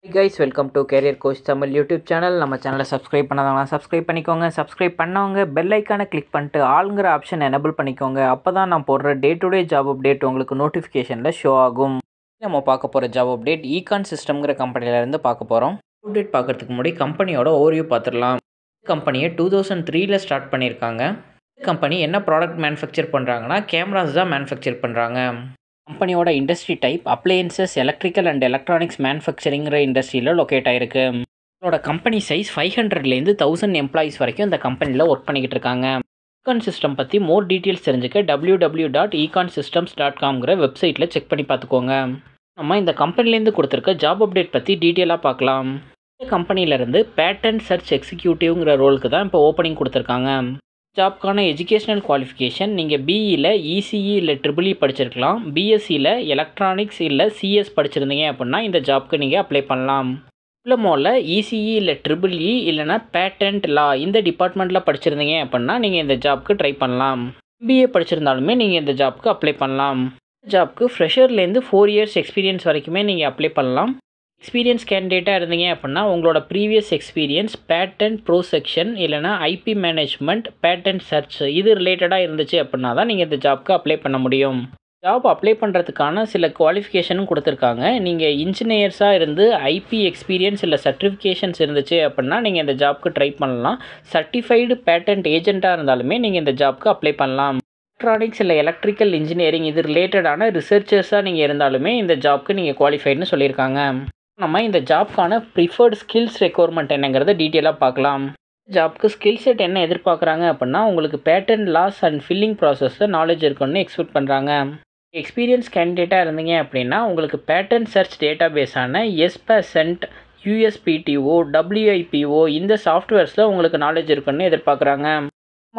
Hey guys, welcome to Career Coach Tamil YouTube channel. நம்ம சேனலை subscribe பண்ணாதவங்க subscribe பண்ணிக்கோங்க. சப்ஸ்கிரைப் பண்ணவங்க பெல் ஐக்கானை கிளிக் பண்ணிட்டு ஆளுங்கிற ஆப்ஷன் எனேபிள் பண்ணிக்கோங்க. அப்போ தான் நான் போடுற day to day job update உங்களுக்கு நோட்டிஃபிகேஷனில் ஷோ ஆகும். நம்ம பார்க்க போகிற ஜாப் அப்டேட் ஈகான் சிஸ்டம்ங்கிற கம்பெனிலேருந்து பார்க்க போகிறோம். அப்டேட் பார்க்குறதுக்கு முன்னாடி கம்பெனியோட ஓவர்வியூ பார்த்துடலாம். கம்பெனியை 2003 ஸ்டார்ட் பண்ணியிருக்காங்க. கம்பெனி என்ன ப்ராடக்ட் மேனுஃபேக்சர் பண்ணுறாங்கன்னா கேமராஸ் தான் மேனுஃபேக்சர் பண்ணுறாங்க. கம்பெனியோட industry type appliances, electrical and electronics மேனுஃபேக்சரிங்கிற இண்டஸ்ட்ரியில் லொக்கேட் ஆகிருக்கு. இதோட கம்பெனி சைஸ் 500லேருந்து 1000 எம்ப்ளாயிஸ் வரைக்கும் இந்த கம்பெனியில் ஒர்க் பண்ணிக்கிட்டு இருக்காங்க. ஈகான் சிஸ்டம் பற்றி மோர் டீட்டெயில்ஸ் தெரிஞ்சுக்க www.econsystems.com வெப்சைட்டில் செக் பண்ணி பார்த்துக்கோங்க. நம்ம இந்த கம்பெனிலேருந்து கொடுத்துருக்க ஜாப் அப்டேட் பற்றி டீட்டெயிலாக பார்க்கலாம். இந்த கம்பெனியிலேருந்து பேட்டன்ட் சர்ச் எக்ஸிக்யூட்டிவ்ங்கிற ரோலுக்கு தான் இப்போ ஓப்பனிங் கொடுத்துருக்காங்க. ஜாப்க்கான எஜுகேஷனல் குவாலிஃபிகேஷன் நீங்கள் பிஇயில் இசிஇ இல்லை ட்ரிபிள்இ படிச்சிருக்கலாம். பிஎஸ்சியில் எலக்ட்ரானிக்ஸ் இல்லை சிஎஸ் படிச்சிருந்தீங்க அப்படின்னா இந்த ஜாப்க்கு நீங்கள் அப்ளை பண்ணலாம். டிப்ளமோவில் இசிஇ இல்லை ட்ரிபிள்இ இல்லைனா பேட்டன்ட் லா இந்த டிபார்ட்மெண்ட்டில் படிச்சிருந்தீங்க அப்படின்னா நீங்கள் இந்த ஜாப்க்கு ட்ரை பண்ணலாம். எம்பிஏ படிச்சிருந்தாலுமே நீங்கள் இந்த ஜாப்க்கு அப்ளை பண்ணலாம். இந்த ஜாப்க்கு ஃப்ரெஷர்லேருந்து 4 இயர்ஸ் எக்ஸ்பீரியன்ஸ் வரைக்குமே நீங்கள் அப்ளை பண்ணலாம். எக்ஸ்பீரியன்ஸ் கேண்டிடேட்டாக இருந்தீங்க அப்படின்னா உங்களோட ப்ரீவியஸ் எக்ஸ்பீரியன்ஸ் பேட்டன்ட் ப்ரோசெக்ஷன் இல்லைனா ஐபி மேனேஜ்மெண்ட், பேட்டன்ட் சர்ச் இது ரிலேட்டடாக இருந்துச்சு அப்படின்னா தான் நீங்கள் இந்த ஜாப்க்கு அப்ளை பண்ண முடியும். ஜாப் அப்ளை பண்ணுறதுக்கான சில குவாலிஃபிகேஷனும் கொடுத்துருக்காங்க. நீங்கள் இன்ஜினியர்ஸாக இருந்து ஐபி எக்ஸ்பீரியன்ஸ் இல்லை சர்டிஃபிகேஷன்ஸ் இருந்துச்சு அப்படின்னா நீங்கள் இந்த ஜாப்க்கு ட்ரை பண்ணலாம். சர்டிஃபைடு பேட்டன்ட் ஏஜென்ட்டாக இருந்தாலுமே நீங்கள் இந்த ஜாப்க்கு அப்ளை பண்ணலாம். எலக்ட்ரானிக்ஸ் இல்லை எலக்ட்ரிக்கல் இன்ஜினியரிங் இது ரிலேட்டடான ரிசர்ச்சர்ஸாக நீங்கள் இருந்தாலுமே இந்த ஜாப்க்கு நீங்கள் குவாலிஃபைடுன்னு சொல்லியிருக்காங்க. நம்ம இந்த ஜாப்க்கான ப்ரிஃபர்டு ஸ்கில்ஸ் ரெக்குவயர்மெண்ட் என்னங்கிறத டீட்டெயிலாக பார்க்கலாம். ஜாப்க்கு ஸ்கில் செட் என்ன எதிர்பார்க்குறாங்க அப்படின்னா உங்களுக்கு பேட்டர்ன் லாஸ் அண்ட் ஃபில்லிங் ப்ராசஸில் நாலேஜ் இருக்குன்னு எக்ஸ்பெக்ட் பண்ணுறாங்க. எக்ஸ்பீரியன்ஸ் கேண்டிடேட்டாக இருந்தீங்க அப்படின்னா உங்களுக்கு பேட்டர்ன் சர்ச் டேட்டா பேஸான எஸ்பெசன்ட், யூஎஸ்பிடிஓ, டபிள்யூஐபிஓ இந்த சாஃப்ட்வேர்ஸில் உங்களுக்கு நாலேஜ் இருக்குன்னு எதிர்பார்க்குறாங்க.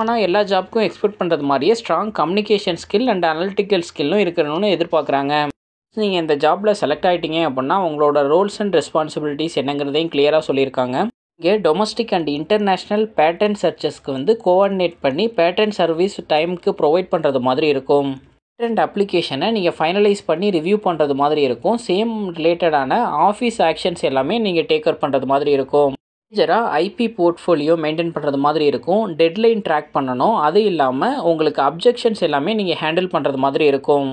ஆனால் எல்லா ஜாப்க்கும் எக்ஸ்பெக்ட் பண்ணுறது மாதிரியே strong communication skill and analytical ஸ்கில்லும் இருக்கணும்னு எதிர்பார்க்குறாங்க. நீங்கள் இந்த ஜாபில் செலக்ட் ஆகிட்டீங்க அப்படின்னா உங்களோட ரோல்ஸ் அண்ட் ரெஸ்பான்சிபிலிட்டிஸ் என்னங்கிறதையும் கிளியராக சொல்லியிருக்காங்க. இங்கே டொமஸ்டிக் அண்ட் இன்டர்நேஷ்னல் பேட்டர்ன் சர்ச்சஸ்க்கு கோஆர்டினேட் பண்ணி பேட்டர்ன் சர்வீஸ் டைமுக்கு ப்ரொவைட் பண்ணுறது மாதிரி இருக்கும். பேட்டன்ட் அப்ளிகேஷனை நீங்கள் ஃபைனலைஸ் பண்ணி ரிவ்யூ பண்ணுறது மாதிரி இருக்கும். சேம் ரிலேட்டடான ஆஃபீஸ் ஆக்ஷன்ஸ் எல்லாமே நீங்கள் டேக்கர் பண்ணுறது மாதிரி இருக்கும். மேஜராக ஐபி போர்ட்ஃபோலியோ மெயின்டைன் பண்ணுறது மாதிரி இருக்கும். டெட்லைன் ட்ராக் பண்ணணும். அது இல்லாமல் உங்களுக்கு அப்ஜெக்ஷன்ஸ் எல்லாமே நீங்கள் ஹேண்டில் பண்ணுறது மாதிரி இருக்கும்.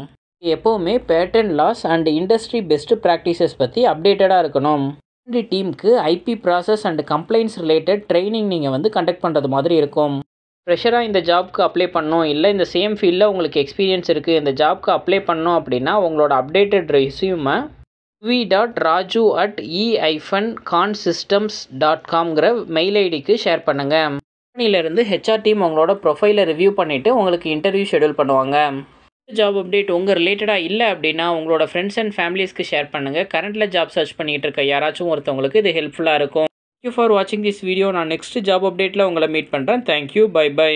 எப்போவுமே pattern laws and industry best practices பற்றி அப்டேட்டடாக இருக்கணும். இந்த டீமுக்கு IP process and complaints related training நீங்கள் கண்டக்ட் பண்ணுறது மாதிரி இருக்கும். ஃப்ரெஷராக இந்த ஜாப்க்கு அப்ளை பண்ணணும் இல்லை இந்த சேம் ஃபீல்டில் உங்களுக்கு எக்ஸ்பீரியன்ஸ் இருக்குது இந்த ஜாப்க்கு அப்ளை பண்ணணும் அப்படின்னா உங்களோட அப்டேட்டட் ரெஸ்யூமை v.raju@e-consystems.com மெயில் ஐடிக்கு ஷேர் பண்ணுங்கள். கம்பெனியிலேருந்து ஹெச்ஆர் டீம் உங்களோட ப்ரொஃபைலை ரிவ்யூ பண்ணிவிட்டு உங்களுக்கு இன்டர்வியூ ஷெடியூல் பண்ணுவாங்க. ஜாப் அப்டேட் உங்கள் ரிலேட்டடாக இல்லை அப்படின்னா உங்களோட ஃப்ரெண்ட்ஸ் அண்ட் ஃபேமிலிஸ்க்கு ஷேர் பண்ணுங்கள். கரண்ட்டில் ஜாப் சர்ச் பண்ணிகிட்டு இருக்க யாராச்சும் ஒருத்தவங்களுக்கு இது ஹெல்ப்ஃபுல்லாக இருக்கும். தேங்க்யூ ஃபார் வாட்சிங் திஸ் வீடியோ. நான் நெக்ஸ்ட் ஜாப் அப்டேட்டில் உங்களை மீட் பண்ணுறேன். Thank you, bye by.